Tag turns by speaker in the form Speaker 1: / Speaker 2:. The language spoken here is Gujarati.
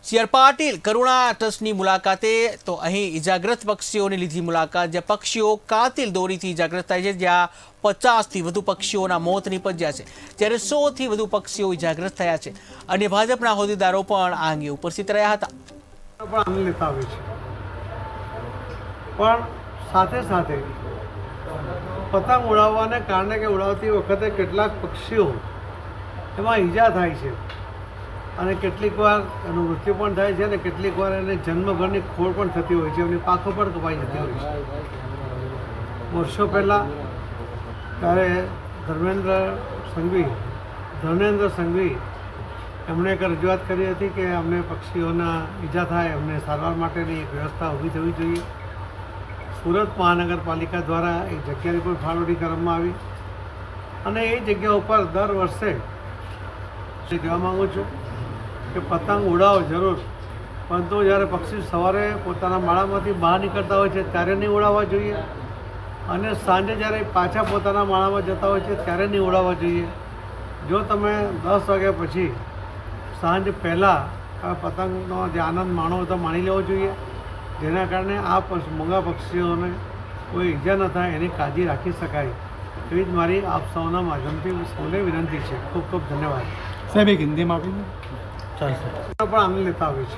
Speaker 1: સીઆર પાટીલ કરુણા ટ્રસ્ટની મુલાકાતે તો અહીં ઇજાગ્રસ્ત પક્ષીઓની લીધી મુલાકાત, જ્યાં પક્ષીઓ કાતિલ દોરીથી ઇજાગ્રસ્ત થાય છે, જ્યાં 50થી વધુ પક્ષીઓના મોત નીપજ્યા છે, જ્યારે 100થી વધુ પક્ષીઓ ઇજાગ્રસ્ત થયા છે. અન્ય ભાજપના હોદ્દેદારો પણ આ અંગે ઉપસ્થિત રહ્યા હતા.
Speaker 2: પણ લેતા આવે છે, પણ સાથે સાથે પતંગ ઉડાવવાને કારણે કે ઉડાવતી વખતે કેટલાક પક્ષીઓ એમાં ઈજા થાય છે અને કેટલીક વાર એનું મૃત્યુ પણ થાય છે અને કેટલીક વાર એને જન્મભરની ખોળ પણ થતી હોય છે, એમની પાંખો પણ કપાઈ જતી હોય છે. વર્ષો પહેલાં ત્યારે ધર્મેન્દ્ર સંઘવી એમણે એક રજૂઆત કરી હતી કે અમને પક્ષીઓના ઈજા થાય, અમને સારવાર માટેની એક વ્યવસ્થા ઊભી થવી જોઈએ. સુરત મહાનગરપાલિકા દ્વારા એક જગ્યાની પણ ફાળવણી કરવામાં આવી અને એ જગ્યા ઉપર દર વર્ષે કહેવા માગું છું કે પતંગ ઉડાવો જરૂર, પરંતુ જ્યારે પક્ષી સવારે પોતાના માળામાંથી બહાર નીકળતા હોય છે ત્યારે નહીં ઉડાવવા જોઈએ અને સાંજે જ્યારે પાછા પોતાના માળામાં જતા હોય છે ત્યારે નહીં ઉડાવવા જોઈએ. જો તમે 10 વાગ્યા પછી સાંજ પહેલાં આ પતંગનો જે આનંદ માણો તો માણી લેવો જોઈએ, જેના કારણે આ મોંઘા પક્ષીઓને કોઈ ઈજા ન થાય એની કાળજી રાખી શકાય. એવી જ મારી આપ સૌના માધ્યમથી સૌને વિનંતી છે. ખૂબ ખૂબ ધન્યવાદ.
Speaker 3: સાહેબ એક હિન્દીમાં આપી
Speaker 2: પણ આનંદ લેતા આવે છે.